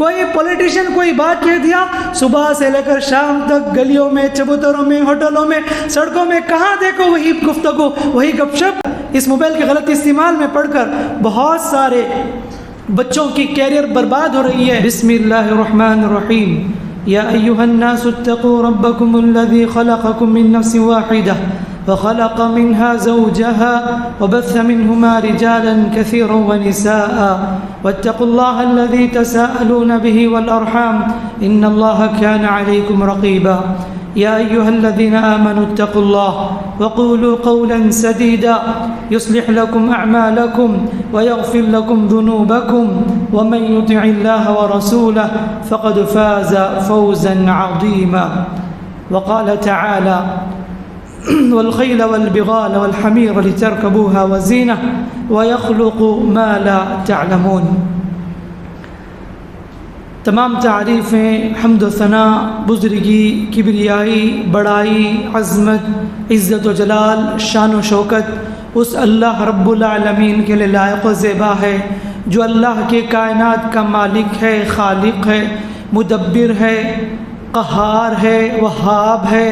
کوئی پولیٹیشین کوئی بات کہہ دیا، صبح سے لے کر شام تک گلیوں میں، چبوتروں میں، ہوٹلوں میں، سڑکوں میں، کہاں دیکھو وہی گفتگو، وہی گپ شپ۔ اس موبائل کے غلط استعمال میں پڑھ کر بہت سارے بچوں کی کیریئر برباد ہو رہی ہے۔ بسم اللہ الرحمن الرحیم۔ یا ایھا الناس اتقوا ربکم الذی خلقکم من نفس واحدہ وخلق منها زوجها وبث منهما رجالا كثيرا ونساء واتقوا الله الذي تساءلون به والأرحام إن الله كان عليكم رقيبا يا أيها الذين آمنوا اتقوا الله وقولوا قولا سديدا يصلح لكم أعمالكم ويغفر لكم ذنوبكم ومن يطع الله ورسوله فقد فاز فوزا عظيما وقال تعالى والخيل والبغال والحمير لتركبوها وزينة ويخلق ما لا تعلمون۔ تمام تعریفیں، حمد و ثناء، بزرگی، کبریائی، بڑائی، عظمت، عزت و جلال، شان و شوکت اس اللہ رب العالمین کے لیے لائق و زیبا ہے جو اللہ کے کائنات کا مالک ہے، خالق ہے، مدبر ہے، قہار ہے، وہاب ہے،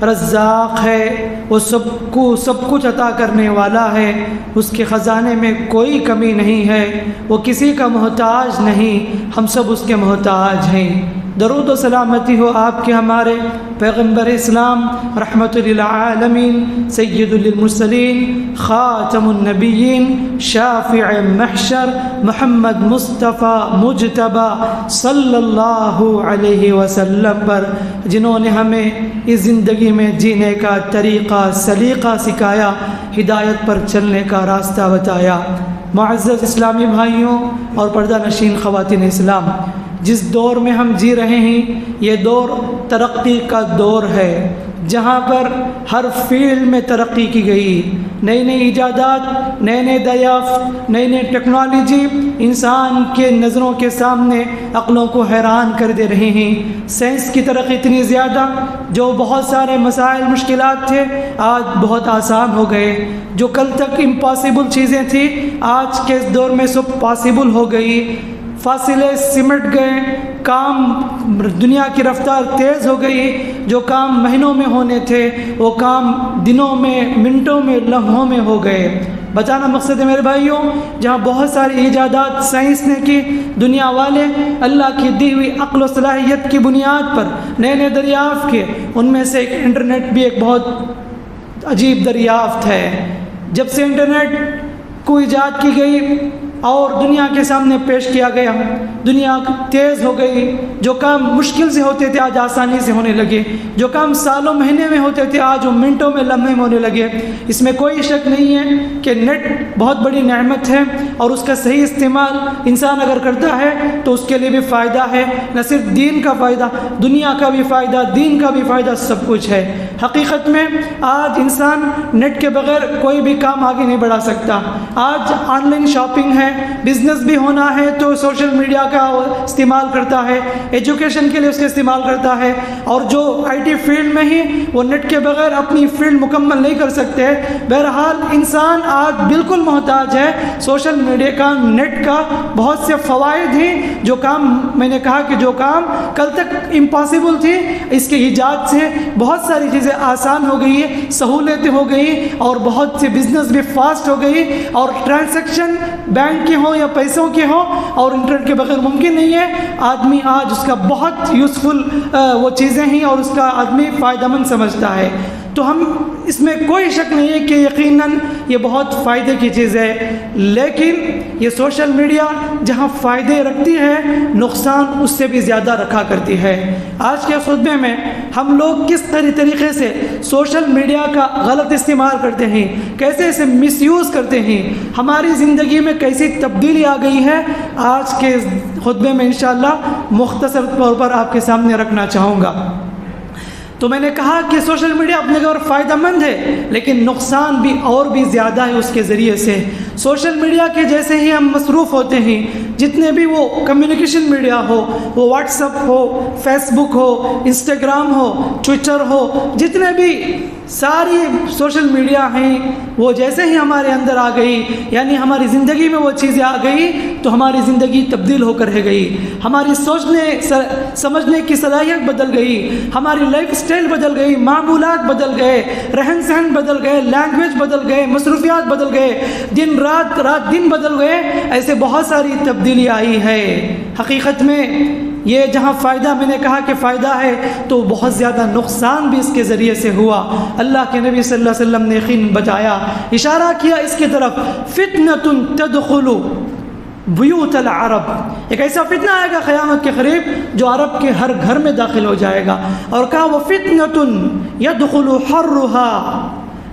رزاق ہے، وہ سب کچھ عطا کرنے والا ہے۔ اس کے خزانے میں کوئی کمی نہیں ہے، وہ کسی کا محتاج نہیں، ہم سب اس کے محتاج ہیں۔ درود و سلامتی ہو آپ کے ہمارے پیغمبر اسلام رحمت للعالمین، سید للمرسلین، خاتم النبیین، شافع محشر، محمد مصطفیٰ مجتبی صلی اللہ علیہ وسلم پر، جنہوں نے ہمیں اس زندگی میں جینے کا طریقہ سلیقہ سکھایا، ہدایت پر چلنے کا راستہ بتایا۔ معزز اسلامی بھائیوں اور پردہ نشین خواتین اسلام، جس دور میں ہم جی رہے ہیں یہ دور ترقی کا دور ہے، جہاں پر ہر فیلڈ میں ترقی کی گئی، نئی نئی ایجادات، نئے نئے دریافت، نئی نئی ٹیکنالوجی انسان کے نظروں کے سامنے عقلوں کو حیران کر دے رہے ہیں۔ سائنس کی ترقی اتنی زیادہ، جو بہت سارے مسائل مشکلات تھے آج بہت آسان ہو گئے، جو کل تک امپاسبل چیزیں تھیں آج کے دور میں سب پاسبل ہو گئی، فاصلے سمٹ گئے، کام دنیا کی رفتار تیز ہو گئی، جو کام مہینوں میں ہونے تھے وہ کام دنوں میں، منٹوں میں، لمحوں میں ہو گئے۔ بتانا مقصد ہے میرے بھائیوں، جہاں بہت ساری ایجادات سائنس نے کی، دنیا والے اللہ کی دی ہوئی عقل و صلاحیت کی بنیاد پر نئے نئے دریافت کیے، ان میں سے ایک انٹرنیٹ بھی ایک بہت عجیب دریافت ہے۔ جب سے انٹرنیٹ کو ایجاد کی گئی اور دنیا کے سامنے پیش کیا گیا، دنیا تیز ہو گئی، جو کام مشکل سے ہوتے تھے آج آسانی سے ہونے لگے، جو کام سالوں مہینے میں ہوتے تھے آج وہ منٹوں میں، لمحے میں ہونے لگے۔ اس میں کوئی شک نہیں ہے کہ نیٹ بہت بڑی نعمت ہے، اور اس کا صحیح استعمال انسان اگر کرتا ہے تو اس کے لیے بھی فائدہ ہے، نہ صرف دین کا فائدہ، دنیا کا بھی فائدہ، دین کا بھی فائدہ، سب کچھ ہے۔ حقیقت میں آج انسان نیٹ کے بغیر کوئی بھی کام آگے نہیں بڑھا سکتا۔ آج آن لائن شاپنگ ہے، بزنس بھی ہونا ہے تو سوشل میڈیا کا استعمال کرتا ہے، ایجوکیشن کے لیے اس کا استعمال کرتا ہے، اور جو آئی ٹی فیلڈ میں ہی وہ نیٹ کے بغیر اپنی فیلڈ مکمل نہیں کر سکتے۔ بہرحال انسان آج بالکل محتاج ہے سوشل میڈیا کا، نیٹ کا۔ بہت سے فوائد ہیں، جو کام میں نے کہا کہ جو کام کل تک امپاسبل تھی، اس کے ایجاد سے بہت ساری چیزیں آسان ہو گئی ہیں، سہولتیں ہو گئی، اور بہت سے بزنس بھی فاسٹ ہو گئی، اور ٹرانزیکشن بینک کے ہوں یا پیسوں کے ہوں اور انٹرنیٹ کے بغیر ممکن نہیں ہے۔ آدمی آج اس کا بہت یوزفل وہ چیزیں ہیں اور اس کا آدمی فائدہ مند سمجھتا ہے۔ تو ہم اس میں کوئی شک نہیں ہے کہ یقیناً یہ بہت فائدے کی چیز ہے، لیکن یہ سوشل میڈیا جہاں فائدے رکھتی ہے، نقصان اس سے بھی زیادہ رکھا کرتی ہے۔ آج کے خطبے میں ہم لوگ کس طریقے سے سوشل میڈیا کا غلط استعمال کرتے ہیں، کیسے اسے مس یوز کرتے ہیں، ہماری زندگی میں کیسی تبدیلی آ گئی ہے، آج کے خطبے میں انشاءاللہ مختصر طور پر آپ کے سامنے رکھنا چاہوں گا۔ تو میں نے کہا کہ سوشل میڈیا اپنے طور فائدہ مند ہے، لیکن نقصان بھی اور بھی زیادہ ہے اس کے ذریعے سے۔ سوشل میڈیا کے جیسے ہی ہم مصروف ہوتے ہیں، جتنے بھی وہ کمیونیکیشن میڈیا ہو، وہ واٹس ایپ ہو، فیس بک ہو، انسٹاگرام ہو، ٹویٹر ہو، جتنے بھی ساری سوشل میڈیا ہیں، وہ جیسے ہی ہمارے اندر آ گئی، یعنی ہماری زندگی میں وہ چیزیں آ گئی تو ہماری زندگی تبدیل ہو کر رہ گئی، ہماری سوچنے سمجھنے کی صلاحیت بدل گئی، ہماری لائف سٹائل بدل گئی، معمولات بدل گئے، رہن سہن بدل گئے، لینگویج بدل گئے، مصروفیات بدل گئے، دن رات رات دن بدل گئے، ایسے بہت ساری تبدیلی آئی ہے۔ حقیقت میں یہ جہاں فائدہ میں نے کہا کہ فائدہ ہے تو بہت زیادہ نقصان بھی اس کے ذریعے سے ہوا۔ اللہ کے نبی صلی اللہ علیہ وسلم نے یقین بتایا، اشارہ کیا اس کی طرف، فتنۃ تدخل بیوت العرب، ایک ایسا فتنہ آئے گا قیامت کے قریب جو عرب کے ہر گھر میں داخل ہو جائے گا، اور کہا وہ فتنۃ یدخل حرھا،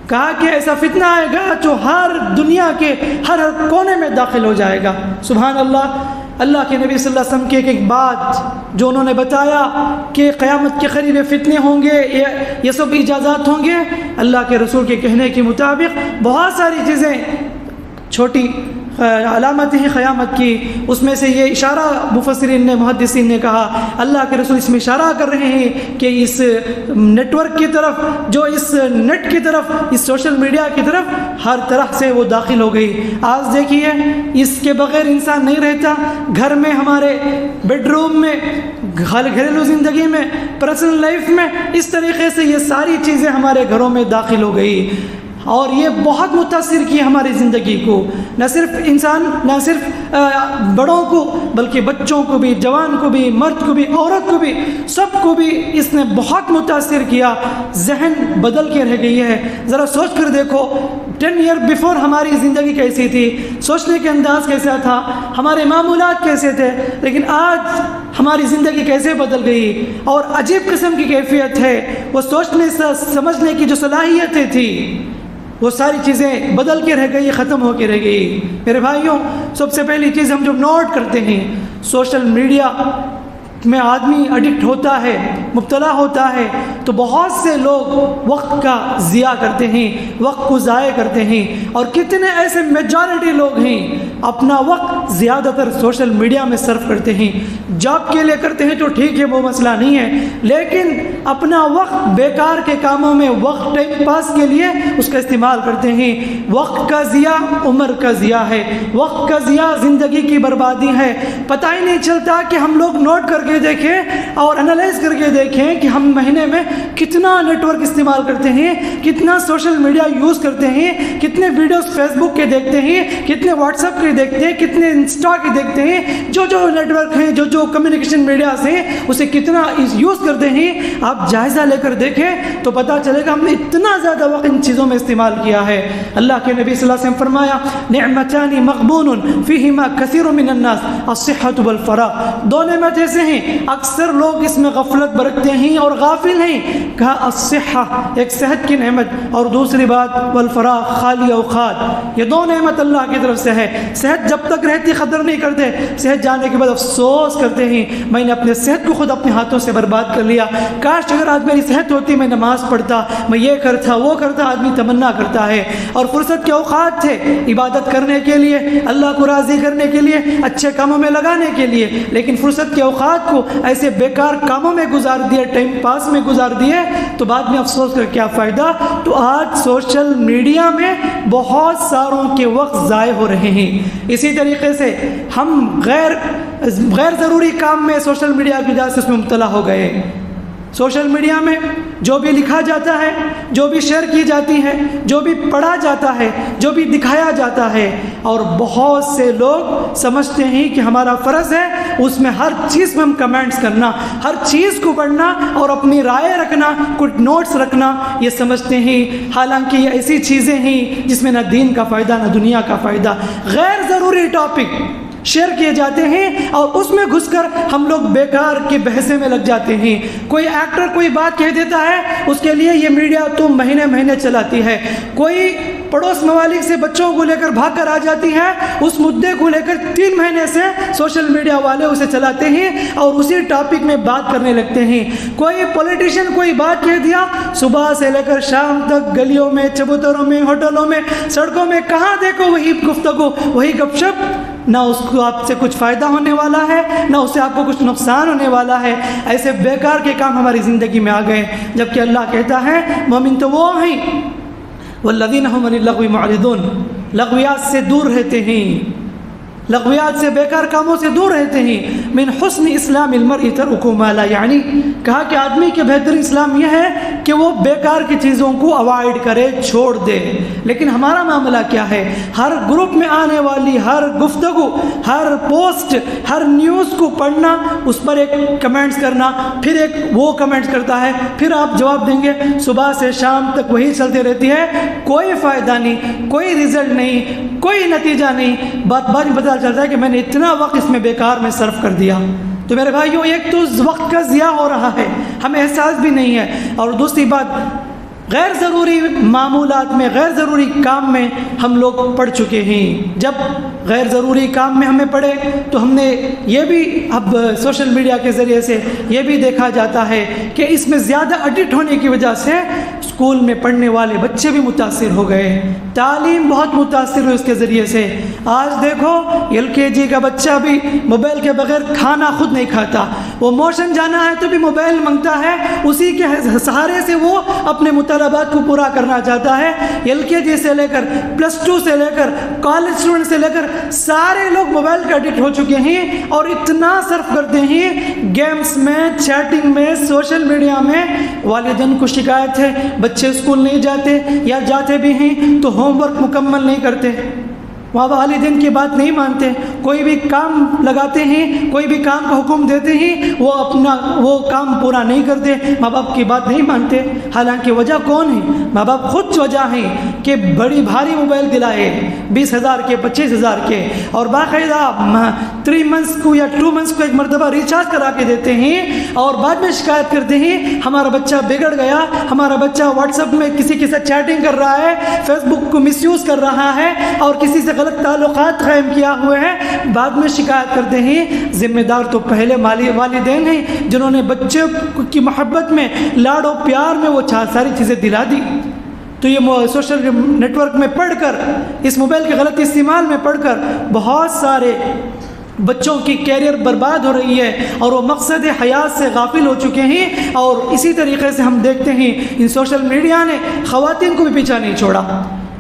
کہا کہ ایسا فتنہ آئے گا جو ہر دنیا کے ہر کونے میں داخل ہو جائے گا۔ سبحان اللہ۔ اللہ کے نبی صلی اللہ علیہ وسلم کی ایک بات جو انہوں نے بتایا کہ قیامت کے قریب فتنے ہوں گے، یہ سب اجازات ہوں گے، اللہ کے رسول کے کہنے کے مطابق بہت ساری چیزیں چھوٹی علامت ہیں قیامت کی، اس میں سے یہ اشارہ مفسرین نے محدثین نے کہا، اللہ کے رسول اس میں اشارہ کر رہے ہیں کہ اس نیٹ ورک کی طرف، جو اس نیٹ کی طرف، اس سوشل میڈیا کی طرف ہر طرح سے وہ داخل ہو گئی۔ آج دیکھیے اس کے بغیر انسان نہیں رہتا، گھر میں، ہمارے بیڈ روم میں، گھریلو زندگی میں، پرسنل لائف میں، اس طریقے سے یہ ساری چیزیں ہمارے گھروں میں داخل ہو گئی، اور یہ بہت متاثر کی ہماری زندگی کو، نہ صرف بڑوں کو بلکہ بچوں کو بھی، جوان کو بھی، مرد کو بھی، عورت کو بھی، سب کو بھی اس نے بہت متاثر کیا۔ ذہن بدل کے رہ گئی ہے۔ ذرا سوچ کر دیکھو 10 ایئر بیفور ہماری زندگی کیسی تھی، سوچنے کے انداز کیسا تھا، ہمارے معمولات کیسے تھے، لیکن آج ہماری زندگی کیسے بدل گئی، اور عجیب قسم کی کیفیت ہے۔ وہ سوچنے سمجھنے کی جو صلاحیتیں تھی وہ ساری چیزیں بدل کے رہ گئی، ختم ہو کے رہ گئی۔ میرے بھائیوں، سب سے پہلی چیز ہم جب نوٹ کرتے ہیں، سوشل میڈیا میں آدمی ایڈکٹ ہوتا ہے، مبتلا ہوتا ہے، تو بہت سے لوگ وقت کا ضیاع کرتے ہیں، وقت کو ضائع کرتے ہیں، اور کتنے ایسے میجارٹی لوگ ہیں اپنا وقت زیادہ تر سوشل میڈیا میں صرف کرتے ہیں۔ جاب کے لیے کرتے ہیں تو ٹھیک ہے، وہ مسئلہ نہیں ہے، لیکن اپنا وقت بیکار کے کاموں میں، وقت ٹائم پاس کے لیے اس کا استعمال کرتے ہیں۔ وقت کا ضیاع عمر کا ضیاع ہے، وقت کا ضیاع زندگی کی بربادی ہے۔ پتہ ہی نہیں چلتا کہ ہم لوگ نوٹ کر کے دیکھیں اور انالائز کر کے دیکھیں کہ ہم مہینے میں کتنا نیٹ ورک استعمال کرتے ہیں، کتنا سوشل میڈیا یوز کرتے ہیں، کتنے ویڈیوز فیس بک کے دیکھتے ہیں، کتنے واٹس ایپ کے دیکھتے ہیں، کتنے انسٹا کے دیکھتے ہیں، جو نیٹ ورک ہیں، جو کمیونیکیشن میڈیا سے اسے کتنا یوز کرتے ہیں۔ آپ جائزہ لے کر دیکھیں تو پتہ چلے گا ہم نے اتنا زیادہ وقت ان چیزوں میں استعمال کیا ہے۔ اللہ کے نبی صلی اللہ علیہ وسلم فرمایا، نعمتان مغبون فیہما کثیر من الناس الصحۃ والفراغ، دو نعمت ایسے ہیں اکثر لوگ اس میں غفلت برتتے ہیں اور غافل ہیں۔ کہا الصحہ، ایک صحت کی نعمت، اور دوسری بات والفراغ، خالی اوقات۔ یہ دو نعمت اللہ کی طرف سے ہے۔ صحت جب تک رہتی قدر نہیں کرتے، صحت جانے کے بعد افسوس کرتے ہیں، میں نے اپنے صحت کو خود اپنے ہاتھوں سے برباد کر لیا، کاش اگر آج میری صحت ہوتی میں نماز پڑھتا، میں یہ کرتا وہ کرتا، آدمی تمنا کرتا ہے۔ اور فرصت کے اوقات تھے عبادت کرنے کے لیے، اللہ کو راضی کرنے کے لیے، اچھے کاموں میں لگانے کے لیے، لیکن فرصت کے اوقات کو ایسے بیکار کاموں میں گزار دیے، ٹائم پاس میں گزار دیے، تو بعد میں افسوس کر کیا فائدہ۔ تو آج سوشل میڈیا میں بہت ساروں کے وقت ضائع ہو رہے ہیں۔ اسی طریقے سے ہم غیر ضروری کام میں سوشل میڈیا کی وجہ سے اس میں مبتلا ہو گئے۔ سوشل میڈیا میں جو بھی لکھا جاتا ہے، جو بھی شیئر کی جاتی ہے، جو بھی پڑھا جاتا ہے، جو بھی دکھایا جاتا ہے، اور بہت سے لوگ سمجھتے ہیں کہ ہمارا فرض ہے اس میں ہر چیز میں ہم کمنٹس کرنا، ہر چیز کو پڑھنا اور اپنی رائے رکھنا، کچھ نوٹس رکھنا، یہ سمجھتے ہیں۔ حالانکہ یہ ایسی چیزیں ہیں جس میں نہ دین کا فائدہ نہ دنیا کا فائدہ، غیر ضروری ٹاپک شیئر کیے جاتے ہیں، اور اس میں گھس کر ہم لوگ بیکار کے بحثے میں لگ جاتے ہیں۔ کوئی ایکٹر کوئی بات کہہ دیتا ہے، اس کے لیے یہ میڈیا تو مہینے چلاتی ہے۔ کوئی پڑوس ممالک سے بچوں کو لے کر بھاگ کر آ جاتی ہیں، اس مدعے کو لے کر 3 مہینے سے سوشل میڈیا والے اسے چلاتے ہیں اور اسی ٹاپک میں بات کرنے لگتے ہیں۔ کوئی پولیٹیشین کوئی بات کہہ دیا، صبح سے لے کر شام تک گلیوں میں، چبوتروں میں، ہوٹلوں میں، سڑکوں میں، کہاں دیکھو وہی گفتگو، وہی گپ شپ۔ نہ اس کو آپ سے کچھ فائدہ ہونے والا ہے، نہ اس سے آپ کو کچھ نقصان ہونے والا ہے۔ ایسے بیکار کے کام ہماری زندگی میں آ گئے، جبکہ اللہ کہتا ہے مومن تو وہ ہیں والذین هم عن اللغو معرضون، لغویات سے دور رہتے ہیں، لغویات سے، بیکار کاموں سے دور رہتے ہیں۔ من حسن اسلام المرء ترک ما لا یعنی، کہا کہ آدمی کے بہتر اسلام یہ ہے کہ وہ بیکار کی چیزوں کو اوائڈ کرے، چھوڑ دے۔ لیکن ہمارا معاملہ کیا ہے؟ ہر گروپ میں آنے والی ہر گفتگو، ہر پوسٹ، ہر نیوز کو پڑھنا، اس پر ایک کمنٹس کرنا، پھر ایک وہ کمنٹس کرتا ہے، پھر آپ جواب دیں گے، صبح سے شام تک وہی چلتی رہتی ہے، کوئی فائدہ نہیں، کوئی رزلٹ نہیں، کوئی نتیجہ نہیں۔ بعد میں پتہ چلتا ہے کہ میں نے اتنا وقت اس میں بیکار میں صرف کر دیا۔ تو میرے بھائیوں، ایک تو وقت کا ضیاع ہو رہا ہے، ہمیں احساس بھی نہیں ہے، اور دوسری بات غیر ضروری معمولات میں، غیر ضروری کام میں ہم لوگ پڑ چکے ہیں۔ جب غیر ضروری کام میں ہمیں پڑے تو ہم نے یہ بھی اب سوشل میڈیا کے ذریعے سے یہ بھی دیکھا جاتا ہے کہ اس میں زیادہ ایڈکٹ ہونے کی وجہ سے اسکول میں پڑھنے والے بچے بھی متاثر ہو گئے، تعلیم بہت متاثر ہوئی اس کے ذریعے سے۔ آج دیکھو LKG کا بچہ بھی موبائل کے بغیر کھانا خود نہیں کھاتا، وہ موشن جانا ہے تو بھی موبائل مانگتا ہے، اسی کے سہارے سے وہ اپنے مطالبات کو پورا کرنا چاہتا ہے۔ LKG سے لے کر +2 سے لے کر کالج اسٹوڈنٹ سے لے کر سارے لوگ موبائل کا ایڈکٹ ہو چکے ہیں، اور اتنا صرف کرتے ہیں گیمز میں، چیٹنگ میں، سوشل میڈیا میں۔ والدین کو شکایت ہے بچے اسکول نہیں جاتے، یا جاتے بھی ہیں تو ہوم ورک مکمل نہیں کرتے، وہاں والدین کی بات نہیں مانتے، کوئی بھی کام لگاتے ہیں، کوئی بھی کام کا حکم دیتے ہیں، وہ کام پورا نہیں کرتے، ماں باپ کی بات نہیں مانتے۔ حالانکہ وجہ کون ہے؟ ماں باپ خود وجہ ہیں کہ بڑی بھاری موبائل دلائے 20,000 کے، 25,000 کے، اور باقاعدہ 3 منتھس کو یا 2 منتھس کو ایک مرتبہ ریچارج کرا کے دیتے ہیں، اور بعد میں شکایت کرتے ہیں ہمارا بچہ بگڑ گیا، ہمارا بچہ واٹس ایپ میں کسی کے ساتھ چیٹنگ کر رہا ہے، فیس بک کو مس یوز کر رہا ہے، اور کسی سے غلط تعلقات قائم کیا ہوئے ہیں۔ بعد میں شکایت کرتے ہیں، ذمہ دار تو پہلے والدین ہیں جنہوں نے بچے کی محبت میں، لاڈ و پیار میں وہ ساری چیزیں دلا دی۔ تو یہ سوشل نیٹ ورک میں پڑھ کر، اس موبائل کے غلط استعمال میں پڑھ کر بہت سارے بچوں کی کیریئر برباد ہو رہی ہے، اور وہ مقصد حیات سے غافل ہو چکے ہیں۔ اور اسی طریقے سے ہم دیکھتے ہیں ان سوشل میڈیا نے خواتین کو بھی پیچھا نہیں چھوڑا۔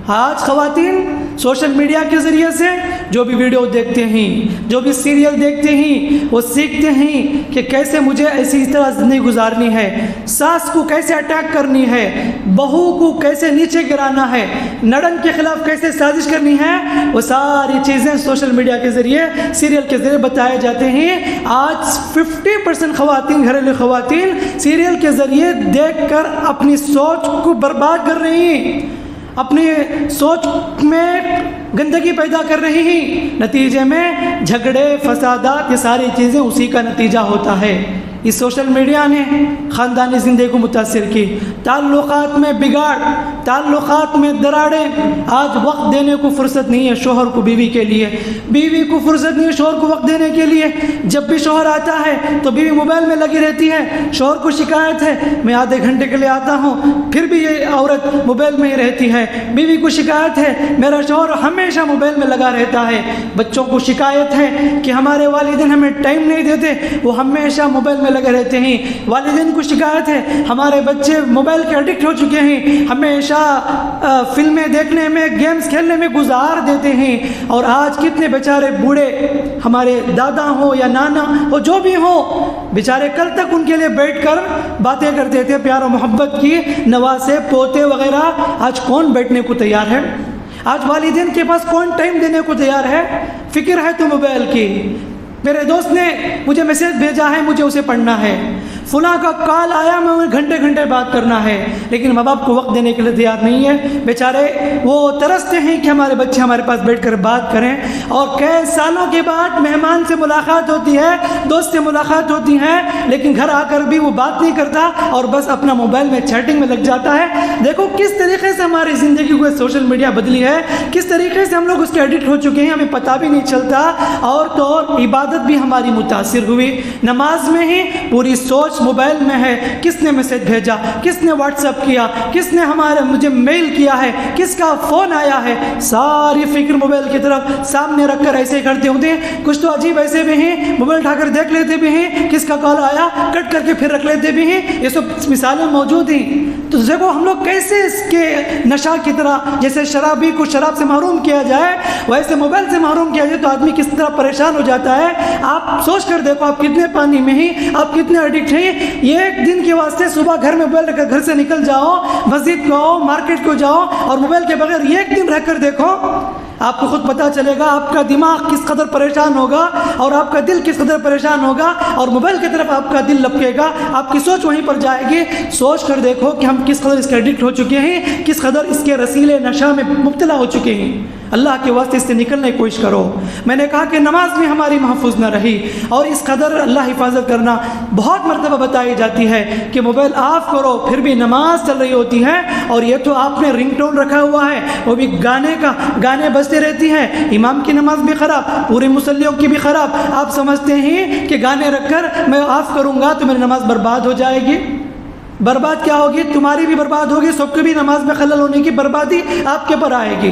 آج خواتین سوشل میڈیا کے ذریعے سے جو بھی ویڈیو دیکھتے ہیں، جو بھی سیریل دیکھتے ہیں، وہ سیکھتے ہیں کہ کیسے مجھے ایسی طرح زندگی گزارنی ہے، ساس کو کیسے اٹیک کرنی ہے، بہو کو کیسے نیچے گرانا ہے، نڑند کے خلاف کیسے سازش کرنی ہے، وہ ساری چیزیں سوشل میڈیا کے ذریعے، سیریل کے ذریعے بتائے جاتے ہیں۔ آج 50% خواتین، گھریلو خواتین سیریل کے ذریعے دیکھ کر اپنی سوچ کو برباد کر رہی ہیں، اپنی سوچ میں گندگی پیدا کر رہی ہیں، نتیجے میں جھگڑے، فسادات، یہ ساری چیزیں اسی کا نتیجہ ہوتا ہے۔ اس سوشل میڈیا نے خاندانی زندگی کو متاثر کی، تعلقات میں بگاڑ، تعلقات میں دراڑیں۔ آج وقت دینے کو فرصت نہیں ہے شوہر کو بیوی کے لیے، بیوی کو فرصت نہیں ہے شوہر کو وقت دینے کے لیے۔ جب بھی شوہر آتا ہے تو بیوی موبائل میں لگی رہتی ہے، شوہر کو شکایت ہے میں آدھے گھنٹے کے لیے آتا ہوں، پھر بھی یہ عورت موبائل میں ہی رہتی ہے۔ بیوی کو شکایت ہے میرا شوہر ہمیشہ موبائل میں لگا رہتا ہے۔ بچوں کو شکایت ہے کہ ہمارے والدین ہمیں ٹائم نہیں دیتے، وہ ہمیشہ موبائل میں لگے رہتے ہیں۔ والدین کو شکایت ہے ہمارے بچے موبائل کے ایڈکٹ ہو چکے ہیں، ہمیشہ فلمیں دیکھنے میں، گیمز کھیلنے میں گزار دیتے ہیں۔ اور آج کتنے بیچارے بوڑھے، ہمارے دادا ہو یا نانا ہو، جو بھی ہو، بیچارے کل تک ان کے لیے بیٹھ کر باتیں کرتے تھے پیار و محبت کی، نواسے، پوتے وغیرہ، آج کون بیٹھنے کو تیار ہے؟ آج والدین کے پاس کون ٹائم دینے کو تیار ہے؟ فکر ہے تو موبائل کی، میرے دوست نے مجھے میسیج بھیجا ہے، مجھے اسے پڑھنا ہے، فلاں کا کال آیا، میں انہیں گھنٹے گھنٹے بات کرنا ہے، لیکن ماں باپ کو وقت دینے کے لیے تیار نہیں ہے۔ بیچارے وہ ترستے ہیں کہ ہمارے بچے ہمارے پاس بیٹھ کر بات کریں، اور کئی سالوں کے بعد مہمان سے ملاقات ہوتی ہے، دوست سے ملاقات ہوتی ہے، لیکن گھر آ کر بھی وہ بات نہیں کرتا اور بس اپنا موبائل میں چیٹنگ میں لگ جاتا ہے۔ دیکھو کس طریقے سے ہماری زندگی کو سوشل میڈیا بدلی ہے، کس طریقے سے ہم لوگ اس کے ایڈکٹ ہو چکے ہیں، ہمیں پتہ بھی نہیں چلتا۔ اور تو اور عبادت بھی ہماری متاثر ہوئی، نماز میں ہی پوری سوچ موبائل میں ہے، کس نے میسج بھیجا، کس نے واٹس ایپ کیا، کس نے مجھے میل کیا ہے، کس کا فون آیا ہے، ساری فکر موبائل کی طرف سامنے رکھ کر ایسے کرتے ہوتے ہیں۔ کچھ تو عجیب ایسے بھی ہیں، موبائل اٹھا کر دیکھ لیتے بھی ہیں کس کا کال آیا، کٹ کر کے پھر رکھ لیتے بھی ہیں۔ یہ سب مثالیں موجود ہیں۔ تو دیکھو ہم لوگ کیسے اس کے نشہ کی طرح، جیسے شرابی کو شراب سے محروم کیا جائے ویسے موبائل سے محروم کیا جائے تو آدمی کس طرح پریشان ہو جاتا ہے۔ آپ سوچ کر دیکھو آپ کتنے پانی میں ہی، آپ کتنے ایڈکٹ ہیں۔ یہ ایک دن کے واسطے صبح گھر میں موبائل رکھ کر گھر سے نکل جاؤ، مسجد کو آؤ، مارکیٹ کو جاؤ اور موبائل کے بغیر یہ ایک دن رہ کر دیکھو، آپ کو خود پتہ چلے گا آپ کا دماغ کس قدر پریشان ہوگا اور آپ کا دل کس قدر پریشان ہوگا، اور موبائل کی طرف آپ کا دل لپکے گا، آپ کی سوچ وہیں پر جائے گی۔ سوچ کر دیکھو کہ ہم کس قدر اس کے ایڈکٹ ہو چکے ہیں، کس قدر اس کے رسیلے نشہ میں مبتلا ہو چکے ہیں۔ اللہ کے واسطے اس سے نکلنے کی کوشش کرو۔ میں نے کہا کہ نماز میں ہماری محفوظ نہ رہی، اور اس قدر اللہ حفاظت کرنا بہت مرتبہ بتائی جاتی ہے کہ موبائل آف کرو پھر بھی نماز چل رہی ہوتی ہے، اور یہ تو آپ نے رنگ ٹون رکھا ہوا ہے، وہ بھی گانے بجتے رہتی ہیں، امام کی نماز بھی خراب، پورے مصلیوں کی بھی خراب۔ آپ سمجھتے ہیں کہ گانے رکھ کر میں آف کروں گا تو میری نماز برباد ہو جائے گی؟ برباد کیا ہوگی؟ تمہاری بھی برباد ہوگی، سب کی بھی نماز میں خلل ہونے کی بربادی آپ کے پر آئے گی۔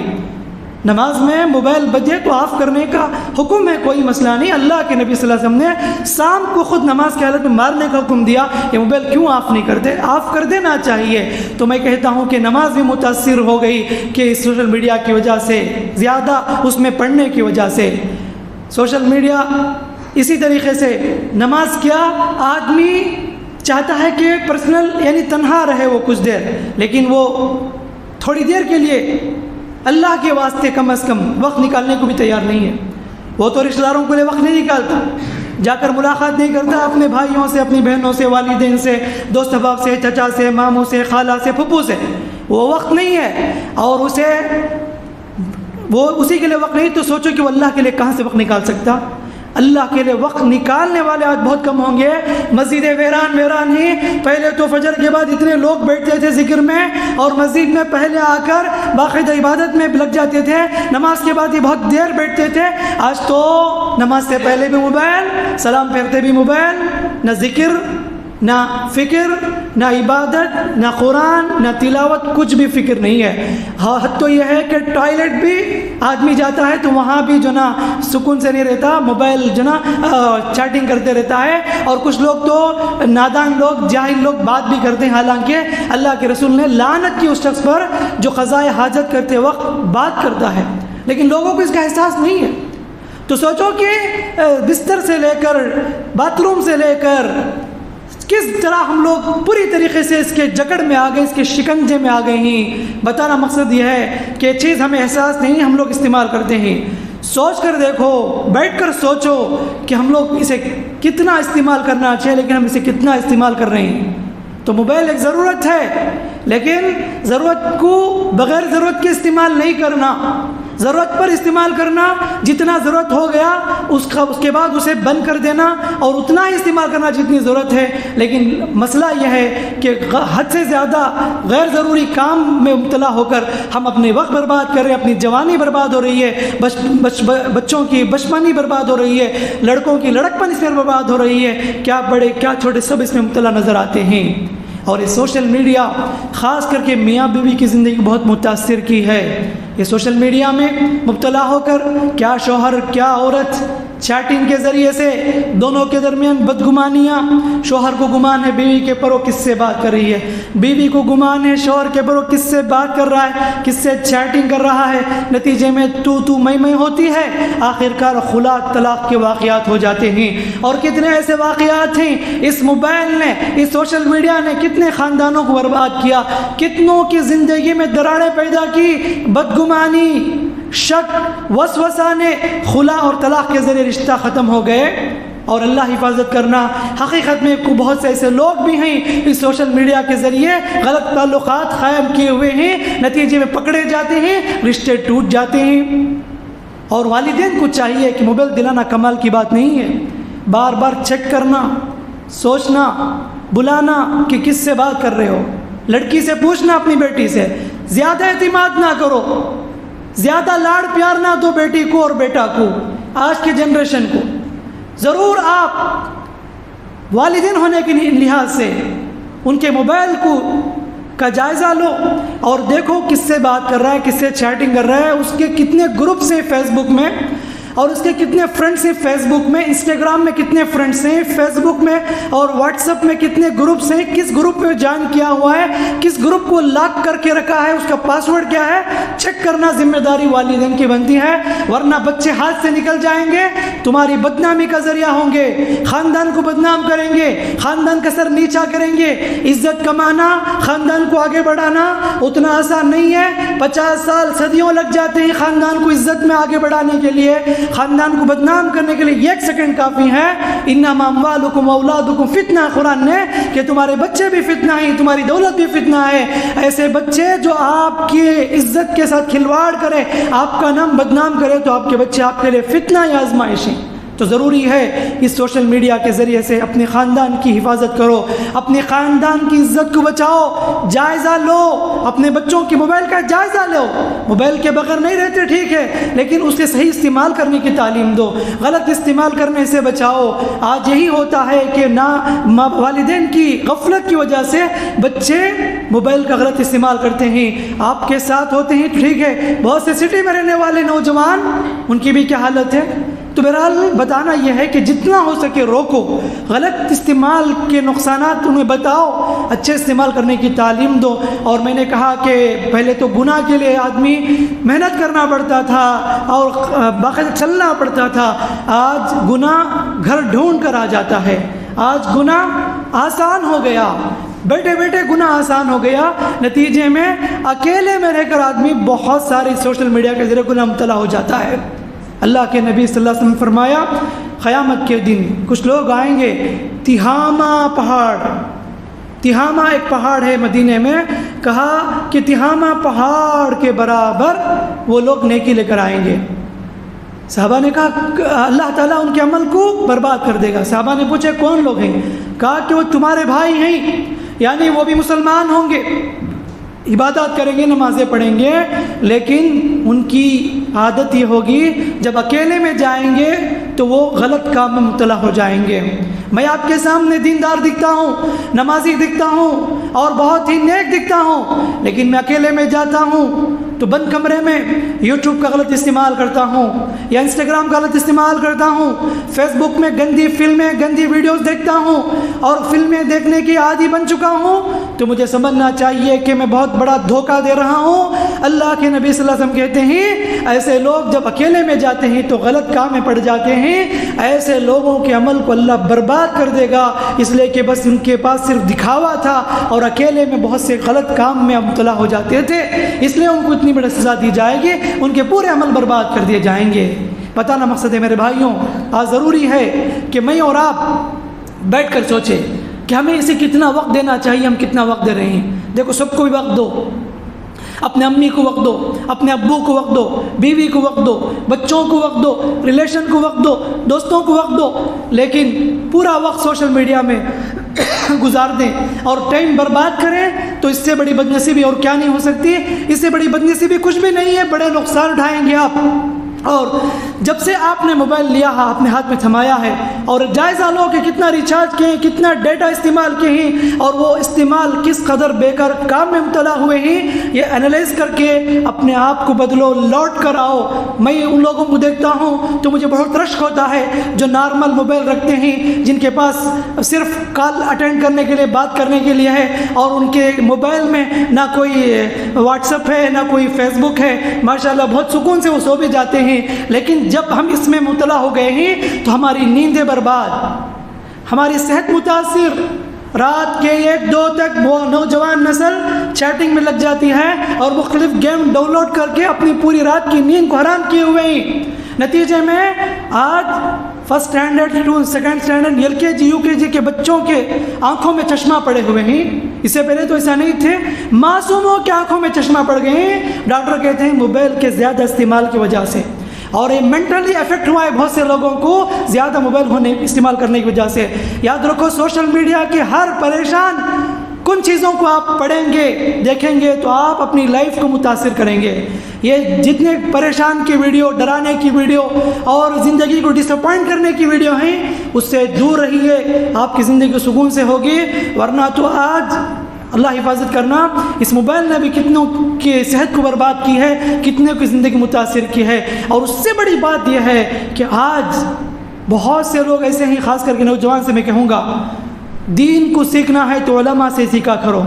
نماز میں موبائل بجے تو آف کرنے کا حکم ہے، کوئی مسئلہ نہیں۔ اللہ کے نبی صلی اللہ علیہ وسلم نے شام کو خود نماز کی حالت میں مارنے کا حکم دیا، یہ موبائل کیوں آف نہیں کرتے؟ آف کر دینا چاہیے۔ تو میں کہتا ہوں کہ نماز بھی متاثر ہو گئی کہ سوشل میڈیا کی وجہ سے، زیادہ اس میں پڑھنے کی وجہ سے۔ سوشل میڈیا اسی طریقے سے نماز کیا، آدمی چاہتا ہے کہ پرسنل یعنی تنہا رہے وہ کچھ دیر، لیکن وہ تھوڑی دیر کے لیے اللہ کے واسطے کم از کم وقت نکالنے کو بھی تیار نہیں ہے۔ وہ تو رشتہ داروں کے لیے وقت نہیں نکالتا، جا کر ملاقات نہیں کرتا اپنے بھائیوں سے، اپنی بہنوں سے، والدین سے، دوست احباب سے، چچا سے، ماموں سے، خالہ سے، پھپھو سے، وہ وقت نہیں ہے، اور وہ اسی کے لیے وقت نہیں، تو سوچو کہ وہ اللہ کے لیے کہاں سے وقت نکال سکتا؟ اللہ کے لیے وقت نکالنے والے آج بہت کم ہوں گے۔ مسجدیں ویران ہی، پہلے تو فجر کے بعد اتنے لوگ بیٹھتے تھے ذکر میں، اور مسجد میں پہلے آ کر باقاعدہ عبادت میں لگ جاتے تھے، نماز کے بعد ہی بہت دیر بیٹھتے تھے۔ آج تو نماز سے پہلے بھی موبائل، سلام پھیرتے بھی موبائل، نہ ذکر، نہ فکر، نہ عبادت، نہ قرآن، نہ تلاوت، کچھ بھی فکر نہیں ہے۔ حد تو یہ ہے کہ ٹوائلٹ بھی آدمی جاتا ہے تو وہاں بھی جو نا سکون سے نہیں رہتا، موبائل جو نا چیٹنگ کرتے رہتا ہے، اور کچھ لوگ تو نادان لوگ، جاہل لوگ بات بھی کرتے ہیں، حالانکہ اللہ کے رسول نے لعنت کی اس شخص پر جو قضائے حاجت کرتے وقت بات کرتا ہے، لیکن لوگوں کو اس کا احساس نہیں ہے۔ تو سوچو کہ بستر سے لے کر باتھ روم سے لے کر کس طرح ہم لوگ پوری طریقے سے اس کے جکڑ میں آ گئے، اس کے شکنجے میں آ گئے ہیں۔ بتانا مقصد یہ ہے کہ چیز ہمیں احساس نہیں، ہم لوگ استعمال کرتے ہیں۔ سوچ کر دیکھو، بیٹھ کر سوچو کہ ہم لوگ اسے کتنا استعمال کرنا چاہیے، لیکن ہم اسے کتنا استعمال کر رہے ہیں۔ تو موبائل ایک ضرورت ہے، لیکن ضرورت کو بغیر ضرورت کے استعمال نہیں کرنا، ضرورت پر استعمال کرنا، جتنا ضرورت ہو گیا اس کے بعد اسے بند کر دینا، اور اتنا ہی استعمال کرنا جتنی ضرورت ہے۔ لیکن مسئلہ یہ ہے کہ حد سے زیادہ غیر ضروری کام میں مبتلا ہو کر ہم اپنے وقت برباد کر رہے ہیں، اپنی جوانی برباد ہو رہی ہے، بچوں کی بچپنی برباد ہو رہی ہے، لڑکوں کی لڑکپن اس میں برباد ہو رہی ہے، کیا بڑے کیا چھوٹے سب اس میں مبتلا نظر آتے ہیں۔ اور یہ سوشل میڈیا خاص کر کے میاں بیوی کی زندگی بہت متاثر کی ہے۔ یہ سوشل میڈیا میں مبتلا ہو کر کیا شوہر کیا عورت چیٹنگ کے ذریعے سے دونوں کے درمیان بدگمانیاں، شوہر کو گمان ہے بیوی کے پرو کس سے بات کر رہی ہے، بیوی کو گمان ہے شوہر کے پرو کس سے بات کر رہا ہے، کس سے چیٹنگ کر رہا ہے، نتیجے میں تو میں ہوتی ہے، آخرکار خلا طلاق کے واقعات ہو جاتے ہیں۔ اور کتنے ایسے واقعات ہیں، اس موبائل نے، اس سوشل میڈیا نے کتنے خاندانوں کو برباد کیا، کتنوں کی زندگی میں دراڑیں پیدا کی، بدگمانی، شک، وسوسہ نے خلا اور طلاق کے ذریعے رشتہ ختم ہو گئے۔ اور اللہ حفاظت کرنا۔ حقیقت میں بہت سے ایسے لوگ بھی ہیں اس سوشل میڈیا کے ذریعے غلط تعلقات قائم کیے ہوئے ہیں، نتیجے میں پکڑے جاتے ہیں، رشتے ٹوٹ جاتے ہیں۔ اور والدین کو چاہیے کہ موبائل دلانا کمال کی بات نہیں ہے، بار بار چیک کرنا، سوچنا، بلانا کہ کس سے بات کر رہے ہو، لڑکی سے پوچھنا اپنی بیٹی سے، زیادہ اعتماد نہ کرو، زیادہ لاڑ پیار نہ دو بیٹی کو اور بیٹا کو، آج کی جنریشن کو۔ ضرور آپ والدین ہونے کے لحاظ سے ان کے موبائل کا جائزہ لو اور دیکھو کس سے بات کر رہا ہے، کس سے چیٹنگ کر رہا ہے، اس کے کتنے گروپس ہیں فیس بک میں، اور اس کے کتنے فرینڈس ہیں فیس بک میں، انسٹاگرام میں کتنے فرینڈس ہیں، فیس بک میں اور واٹس ایپ میں کتنے گروپس ہیں، کس گروپ میں جوائن کیا ہوا ہے، کس گروپ کو لاک کر کے رکھا ہے، اس کا پاسورڈ کیا ہے، چیک کرنا ذمہ داری والدین کی بنتی ہے، ورنہ بچے ہاتھ سے نکل جائیں گے، تمہاری بدنامی کا ذریعہ ہوں گے، خاندان کو بدنام کریں گے، خاندان کا سر نیچا کریں گے۔ عزت کمانا، خاندان کو آگے بڑھانا اتنا آسان نہیں ہے، 50 سال صدیوں لگ جاتے ہیں خاندان کو عزت میں آگے بڑھانے کے لیے، خاندان کو بدنام کرنے کے لیے 1 سیکنڈ کافی ہے۔ انما اموالکم واولادکم فتنہ، قرآن نے کہ تمہارے بچے بھی فتنہ ہیں، تمہاری دولت بھی فتنہ ہے۔ ایسے بچے جو آپ کی عزت کے ساتھ کھلواڑ کرے، آپ کا نام بدنام کرے، تو آپ کے بچے آپ کے لیے فتنہ یا آزمائش ہیں۔ تو ضروری ہے اس سوشل میڈیا کے ذریعے سے اپنے خاندان کی حفاظت کرو، اپنے خاندان کی عزت کو بچاؤ، جائزہ لو، اپنے بچوں کے موبائل کا جائزہ لو۔ موبائل کے بغیر نہیں رہتے ٹھیک ہے، لیکن اس کے صحیح استعمال کرنے کی تعلیم دو، غلط استعمال کرنے سے بچاؤ۔ آج یہی ہوتا ہے کہ والدین کی غفلت کی وجہ سے بچے موبائل کا غلط استعمال کرتے ہیں، آپ کے ساتھ ہوتے ہیں ٹھیک ہے، بہت سے سٹی میں رہنے والے نوجوان، ان کی بھی کیا حالت ہے۔ تو بہرحال بتانا یہ ہے کہ جتنا ہو سکے روکو، غلط استعمال کے نقصانات انہیں بتاؤ، اچھے استعمال کرنے کی تعلیم دو۔ اور میں نے کہا کہ پہلے تو گناہ کے لیے آدمی محنت کرنا پڑتا تھا اور باقاعدہ چلنا پڑتا تھا، آج گناہ گھر ڈھونڈ کر آ جاتا ہے، آج گناہ آسان ہو گیا، بیٹھے بیٹھے گناہ آسان ہو گیا۔ نتیجے میں اکیلے میں رہ کر آدمی بہت ساری سوشل میڈیا کے ذریعے گناہ مبتلا ہو جاتا ہے۔ اللہ کے نبی صلی اللہ علیہ وسلم نے فرمایا قیامت کے دن کچھ لوگ آئیں گے، تہامہ پہاڑ، تہامہ ایک پہاڑ ہے مدینے میں، کہا کہ تہامہ پہاڑ کے برابر وہ لوگ نیکی لے کر آئیں گے۔ صحابہ نے کہا اللہ تعالیٰ ان کے عمل کو برباد کر دے گا۔ صحابہ نے پوچھا کون لوگ ہیں؟ کہا کہ وہ تمہارے بھائی ہیں، یعنی وہ بھی مسلمان ہوں گے، عبادات کریں گے، نمازیں پڑھیں گے، لیکن ان کی عادت یہ ہوگی جب اکیلے میں جائیں گے تو وہ غلط کام میں مبتلا ہو جائیں گے۔ میں آپ کے سامنے دیندار دکھتا ہوں، نمازی دکھتا ہوں اور بہت ہی نیک دکھتا ہوں، لیکن میں اکیلے میں جاتا ہوں تو بند کمرے میں یوٹیوب کا غلط استعمال کرتا ہوں یا انسٹاگرام کا غلط استعمال کرتا ہوں، فیس بک میں گندی فلمیں، گندی ویڈیوز دیکھتا ہوں اور فلمیں دیکھنے کی عادی بن چکا ہوں، تو مجھے سمجھنا چاہیے کہ میں بہت بڑا دھوکہ دے رہا ہوں۔ اللہ کے نبی صلی اللہ علیہ وسلم کہتے ہیں ایسے لوگ جب اکیلے میں جاتے ہیں تو غلط کام میں پڑ جاتے ہیں، ایسے لوگوں کے عمل کو اللہ برباد کر دے گا، اس لیے کہ بس ان کے پاس صرف دکھاوا تھا اور اکیلے میں بہت سے غلط کام میں مبتلا ہو جاتے تھے، اس لیے ان کو اتنی بڑی سزا دی جائے گی، ان کے پورے عمل برباد کر دیے جائیں گے۔ بتانا مقصد ہے میرے بھائیوں، آج ضروری ہے کہ میں اور آپ بیٹھ کر سوچیں کہ ہمیں اسے کتنا وقت دینا چاہیے، ہم کتنا وقت دے رہے ہیں۔ دیکھو سب کو بھی وقت دو، اپنے امی کو وقت دو، اپنے ابو کو وقت دو، بیوی کو وقت دو، بچوں کو وقت دو، ریلیشن کو وقت دو، دوستوں کو وقت دو، لیکن پورا وقت سوشل میڈیا میں گزار دیں اور ٹائم برباد کریں تو اس سے بڑی بدنصیبی اور کیا نہیں ہو سکتی، اس سے بڑی بدنصیبی کچھ بھی نہیں ہے، بڑے نقصان اٹھائیں گے آپ۔ اور جب سے آپ نے موبائل لیا ہے، اپنے ہاتھ میں تھمایا ہے، اور جائزہ لو کہ کتنا ریچارج کیے ہیں، کتنا ڈیٹا استعمال کیے ہیں اور وہ استعمال کس قدر بیکار کام میں مبتلا ہوئے ہیں، یہ انالائز کر کے اپنے آپ کو بدلو، لوٹ کر آؤ۔ میں ان لوگوں کو دیکھتا ہوں تو مجھے بہت رشک ہوتا ہے جو نارمل موبائل رکھتے ہیں، جن کے پاس صرف کال اٹینڈ کرنے کے لیے، بات کرنے کے لیے ہے، اور ان کے موبائل میں نہ کوئی واٹس ایپ ہے نہ کوئی فیس بک ہے، ماشاءاللہ بہت سکون سے وہ سو بھی جاتے ہیں۔ لیکن جب ہم اس میں مبتلا ہو گئے ہیں تو ہماری نیندیں برباد، ہماری صحت متاثر، رات کے 1-2 تک وہ نوجوان نسل چیٹنگ میں لگ جاتی ہے اور مختلف گیم ڈاؤن لوڈ کر کے اپنی پوری رات کی نیند کو حرام کیے ہوئے ہیں۔ نتیجے میں آج first standard second standard LKG UKG کے بچوں کے آنکھوں میں چشمہ پڑے ہوئے ہیں. اس سے پہلے تو ایسا نہیں تھے. معصوموں کے آنکھوں میں چشمہ پڑ گئے ہیں. ڈاکٹر کہتے ہیں موبائل کے زیادہ استعمال کی وجہ سے, اور یہ مینٹلی افیکٹ ہوا ہے بہت سے لوگوں کو زیادہ موبائل استعمال کرنے کی وجہ سے. یاد رکھو سوشل میڈیا کے ہر پریشان کن چیزوں کو آپ پڑھیں گے دیکھیں گے تو آپ اپنی لائف کو متاثر کریں گے. یہ جتنے پریشان کی ویڈیو, ڈرانے کی ویڈیو اور زندگی کو ڈس اپوائنٹ کرنے کی ویڈیو ہیں, اس سے دور رہیے. آپ کی زندگی سکون سے ہوگی. ورنہ تو آج اللہ حفاظت کرنا, اس موبائل نے بھی کتنوں کی صحت کو برباد کی ہے, کتنے کی زندگی متاثر کی ہے. اور اس سے بڑی بات یہ ہے کہ آج بہت سے لوگ ایسے ہیں, خاص کر کے نوجوان سے میں کہوں گا, دین کو سیکھنا ہے تو علماء سے سیکھا کرو.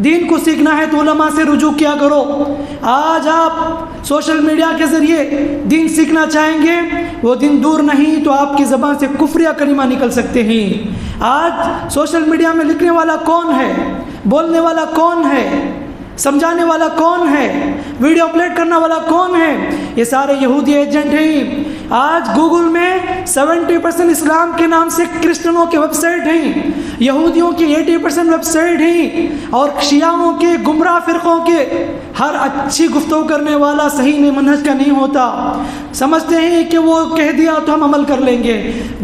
دین کو سیکھنا ہے تو علماء سے رجوع کیا کرو. آج آپ سوشل میڈیا کے ذریعے دین سیکھنا چاہیں گے, وہ دن دور نہیں تو آپ کی زبان سے کفریہ کلمہ نکل سکتے ہیں. آج سوشل میڈیا میں لکھنے والا کون ہے, بولنے والا کون ہے, سمجھانے والا کون ہے, ویڈیو اپلوڈ کرنے والا کون ہے؟ یہ سارے یہودی ایجنٹ ہیں. آج گوگل میں 70% اسلام کے نام سے کرسچنوں کے ویب سائٹ ہیں, یہودیوں کی 80% ویب سائٹ ہیں, اور شیعوں کے گمراہ فرقوں کے. ہر اچھی گفتگو کرنے والا صحیح میں منہج کا نہیں ہوتا. سمجھتے ہیں کہ وہ کہہ دیا تو ہم عمل کر لیں گے.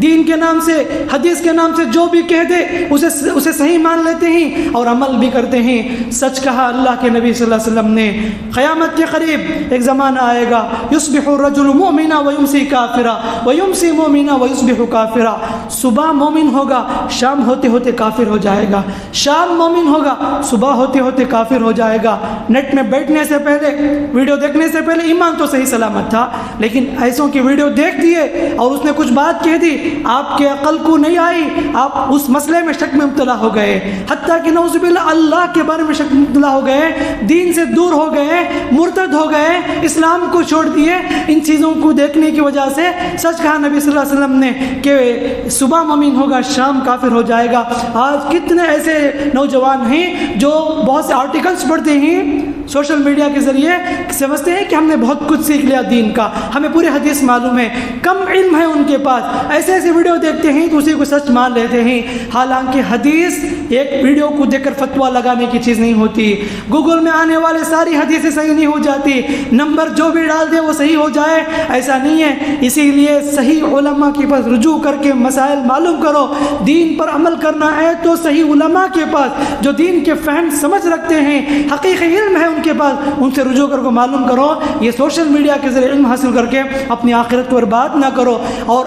دین کے نام سے, حدیث کے نام سے جو بھی کہہ دے اسے صحیح مان لیتے ہیں اور عمل بھی کرتے ہیں. سچ کہا اللہ کے نبی صلی اللہ علیہ وسلم نے, قیامت کے قریب ایک زمانہ آئے گا, یصبح الرجل مؤمنا ویمسی کافرا ویمسی مؤمنا ویصبح کافرا. صبح مومن ہوگا, شام ہوتے ہوتے کافر ہو جائے گا. شام مومن ہوگا, صبح ہوتے ہوتے کافر ہو جائے گا. نیٹ میں بیٹھنے سے پہلے, ویڈیو دیکھنے سے پہلے ایمان تو صحیح سلامت تھا, لیکن ایسوں کی ویڈیو دیکھ دیے اور اس نے کچھ بات کہہ دی, آپ کے عقل کو نہیں آئی, آپ اس مسئلے میں شک میں مبتلا ہو گئے, حتیٰ کہ نعوذ باللہ اللہ کے بارے میں شک میں مبتلا ہو گئے, دین سے دور ہو گئے, مرتد ہو گئے, اسلام کو چھوڑ دیے. ان چیزوں کو دیکھنے کی وجہ سے سچ کہا نبی صلی اللہ علیہ وسلم نے کہ صبح مومن ہوگا, شام کافر ہو جائے گا. آج کتنے ایسے نوجوان ہیں جو بہت سے آرٹیکلز پڑھتے ہیں سوشل میڈیا کے ذریعے, سمجھتے ہیں کہ ہم نے بہت کچھ سیکھ لیا دین کا, ہمیں پورے حدیث معلوم ہے, کم علم ہے ان کے پاس. ایسے ویڈیو دیکھتے ہیں تو اسی کو سچ مان لیتے ہیں. حالانکہ حدیث ایک ویڈیو کو دیکھ کر فتویٰ لگانے کی چیز نہیں ہوتی. گوگل میں آنے والے ساری حدیثیں صحیح نہیں ہو جاتی, نمبر جو بھی ڈال دے وہ صحیح ہو جائے, ایسا نہیں ہے. اسی لیے صحیح علماء کے پاس رجوع کر کے مسائل معلوم کرو. دین پر عمل کرنا ہے تو صحیح علماء کے پاس جو دین کے فہم سمجھ رکھتے ہیں, حقیقی علم ہے ان کے پاس, ان سے رجوع کر کو معلوم کرو. یہ سوشل میڈیا کے ذریعے علم حاصل کر کے اپنی آخرت کو برباد نہ کرو, اور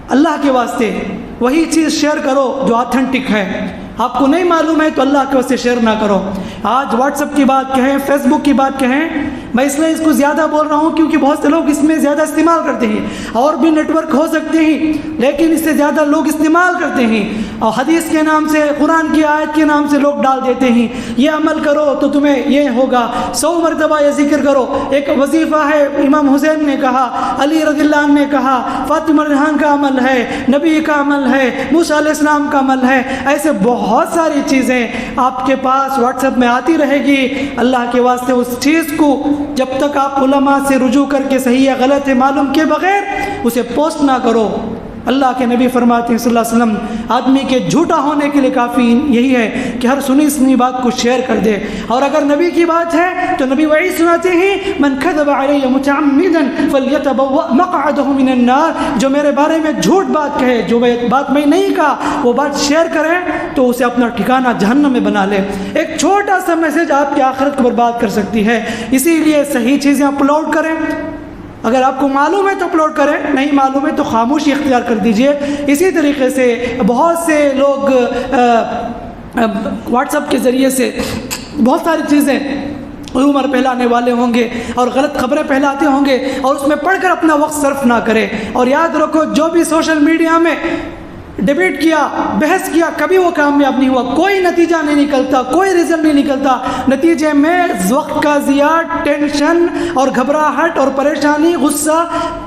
اللہ کے واسطے وہی چیز شیئر کرو جو آتھینٹک ہے. آپ کو نہیں معلوم ہے تو اللہ کے واسطے شیئر نہ کرو. آج واٹس ایپ کی بات کہیں, فیس بک کی بات کہیں, میں اس لیے اس کو زیادہ بول رہا ہوں کیونکہ بہت سے لوگ اس میں زیادہ استعمال کرتے ہیں. اور بھی نیٹ ورک ہو سکتے ہیں لیکن اس سے زیادہ لوگ استعمال کرتے ہیں, اور حدیث کے نام سے, قرآن کی آیت کے نام سے لوگ ڈال دیتے ہیں, یہ عمل کرو تو تمہیں یہ ہوگا, 100 مرتبہ یہ ذکر کرو. ایک وظیفہ ہے, امام حسین نے کہا, علی رضی اللہ عنہ نے کہا, فاطمہ ریحان کا عمل ہے, نبی کا عمل ہے, موسیٰ علیہ السلام کا عمل ہے. ایسے بہت ساری چیزیں آپ کے پاس واٹس ایپ میں آتی رہے گی. اللہ کے واسطے اس چیز کو جب تک آپ علماء سے رجوع کر کے صحیح یا غلط ہے معلوم کے بغیر اسے پوسٹ نہ کرو. اللہ کے نبی فرماتے ہیں صلی اللہ علیہ وسلم, آدمی کے جھوٹا ہونے کے لیے کافی یہی ہے کہ ہر سنی سنی بات کو شیئر کر دے. اور اگر نبی کی بات ہے تو نبی وحی سناتے ہیں, من کذب علی متعمدا فلیتبوأ مقعدہ من النار. جو میرے بارے میں جھوٹ بات کہے, جو بات میں نہیں کہا وہ بات شیئر کرے تو اسے اپنا ٹھکانہ جہنم میں بنا لے. ایک چھوٹا سا میسج آپ کی آخرت کو برباد کر سکتی ہے. اسی لیے صحیح چیزیں اپلوڈ کریں. اگر آپ کو معلوم ہے تو اپلوڈ کریں, نہیں معلوم ہے تو خاموشی اختیار کر دیجئے. اسی طریقے سے بہت سے لوگ واٹس ایپ کے ذریعے سے بہت ساری چیزیں رومر پھیلانے والے ہوں گے اور غلط خبریں پھیلاتے ہوں گے, اور اس میں پڑھ کر اپنا وقت صرف نہ کرے. اور یاد رکھو, جو بھی سوشل میڈیا میں ڈیبیٹ کیا, بحث کیا, کبھی وہ کامیاب نہیں ہوا. کوئی نتیجہ نہیں نکلتا, کوئی رزلٹ نہیں نکلتا. نتیجے میں وقت کا ضیاع, ٹینشن اور گھبراہٹ اور پریشانی, غصہ,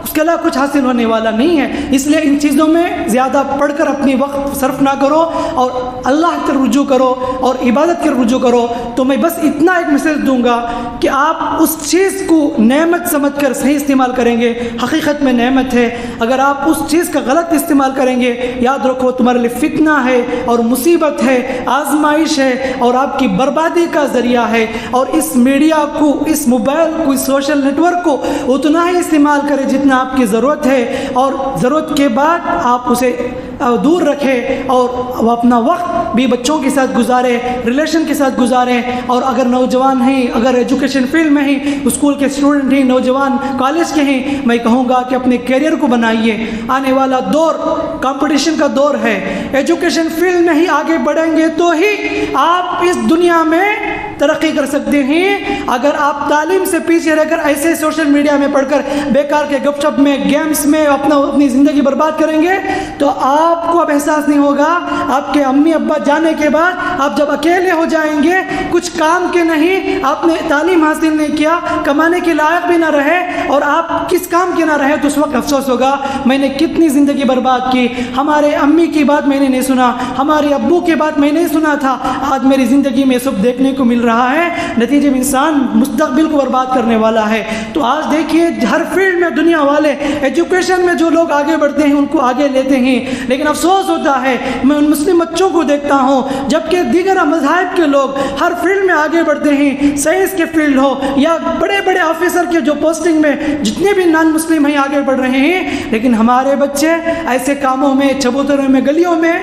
اس کے کلا کچھ حاصل ہونے والا نہیں ہے. اس لیے ان چیزوں میں زیادہ پڑھ کر اپنی وقت صرف نہ کرو اور اللہ کی رجوع کرو اور عبادت کی رجوع کرو. تو میں بس اتنا ایک میسج دوں گا کہ آپ اس چیز کو نعمت سمجھ کر صحیح استعمال کریں گے. حقیقت میں نعمت ہے. اگر آپ اس چیز کا غلط استعمال کریں گے, یاد رکھو تمہارے لیے فتنہ ہے اور مصیبت ہے, آزمائش ہے اور آپ کی بربادی کا ذریعہ ہے. اور اس میڈیا کو, اس موبائل کو, اس سوشل نیٹ ورک کو اتنا ہی استعمال کریں جتنا آپ کی ضرورت ہے, اور ضرورت کے بعد آپ اسے دور رکھیں اور اپنا وقت بھی بچوں کے ساتھ گزاریں, ریلیشن کے ساتھ گزاریں. اور اگر نوجوان ہیں, اگر ایجوکیشن فیلڈ میں ہیں, اسکول کے اسٹوڈنٹ ہیں, نوجوان کالج کے ہیں, میں کہوں گا کہ اپنے کیریئر کو بنائیے. آنے والا دور کمپٹیشن کا دور ہے. ایجوکیشن فیلڈ میں ہی آگے بڑھیں گے تو ہی آپ اس دنیا میں ترقی کر سکتے ہیں. اگر آپ تعلیم سے پیچھے رہ کر ایسے سوشل میڈیا میں پڑھ کر بیکار کے گپ شپ میں, گیمز میں اپنی زندگی برباد کریں گے تو آپ کو اب احساس نہیں ہوگا. آپ کے امی ابا جانے کے بعد آپ جب اکیلے ہو جائیں گے, کچھ کام کے نہیں, آپ نے تعلیم حاصل نہیں کیا, کمانے کے لائق بھی نہ رہے اور آپ کس کام کے نہ رہے, تو اس وقت افسوس ہوگا میں نے کتنی زندگی برباد کی. ہمارے امی کی بات میں نے نہیں سنا, ہمارے ابو کی بات میں نہیں سنا تھا, آج میری زندگی میں سب دیکھنے کو مل رہا ہے. نتیجے میں انسان مستقبل کو برباد کرنے والا ہے. تو آج دیکھیے ہر فیلڈ میں دنیا والے, ایجوکیشن میں جو لوگ آگے بڑھتے ہیں ان کو آگے لیتے ہیں, لیکن افسوس ہوتا ہے میں ان مسلم بچوں کو دیکھتا ہوں جبکہ دیگر مذاہب کے لوگ ہر فیلڈ میں آگے بڑھتے ہیں, سائنس کے فیلڈ ہو یا بڑے بڑے آفیسر کے جو پوسٹنگ میں جتنے بھی نان مسلم ہیں آگے بڑھ رہے ہیں, لیکن ہمارے بچے ایسے کاموں میں, چبوتروں میں, گلیوں میں,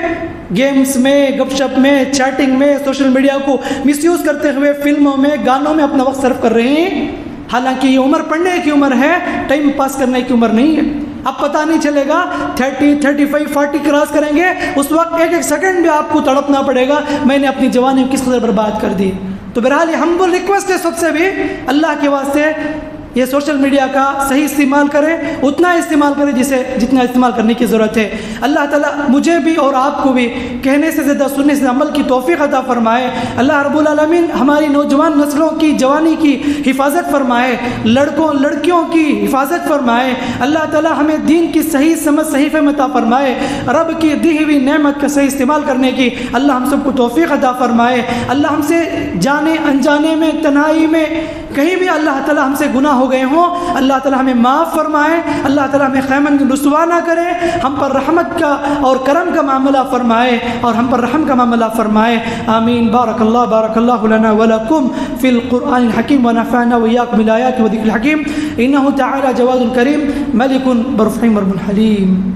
گیمز میں, گپ شپ میں, چیٹنگ میں, سوشل میڈیا کو مس یوز کرتے ہوئے فلموں میں, گانوں میں اپنا وقت صرف کر رہے ہیں. حالانکہ یہ عمر پڑھنے کی عمر ہے, ٹائم پاس کرنے کی عمر نہیں ہے. اب پتہ نہیں چلے گا 30, 35, 40 کراس کریں گے, اس وقت ایک ایک سیکنڈ بھی آپ کو تڑپنا پڑے گا میں نے اپنی جوانی کس قدر برباد کر دی. تو بہرحال یہ ہمبل ریکویسٹ ہے سب سے بھی, اللہ کے واسطے یہ سوشل میڈیا کا صحیح استعمال کریں, اتنا استعمال کریں جتنا استعمال کرنے کی ضرورت ہے. اللہ تعالیٰ مجھے بھی اور آپ کو بھی کہنے سے زیادہ سننے سے عمل کی توفیق عطا فرمائے. اللہ رب العالمین ہماری نوجوان نسلوں کی جوانی کی حفاظت فرمائے, لڑکوں لڑکیوں کی حفاظت فرمائے. اللہ تعالیٰ ہمیں دین کی صحیح سمجھ, صحیح فہم عطا فرمائے. رب کی دی ہوئی نعمت کا صحیح استعمال کرنے کی اللہ ہم سب کو توفیق عطا فرمائے. اللہ ہم سے جانے انجانے میں, تنہائی میں, کہیں بھی اللہ تعالیٰ ہم سے گناہ ہو گئے ہوں, اللہ تعالیٰ ہمیں معاف فرمائے. اللہ تعالیٰ ہمیں خیمن رسوا نہ کرے, ہم پر رحمت کا اور کرم کا معاملہ فرمائے اور ہم پر رحم کا معاملہ فرمائے. آمین. بارک اللہ لنا ولکم فی القرآن الحکیم ونفعنا وإیاکم بالآیات والذکر الحکیم. انہ تعالی جواد کریم ملک بر رحیم رب حلیم.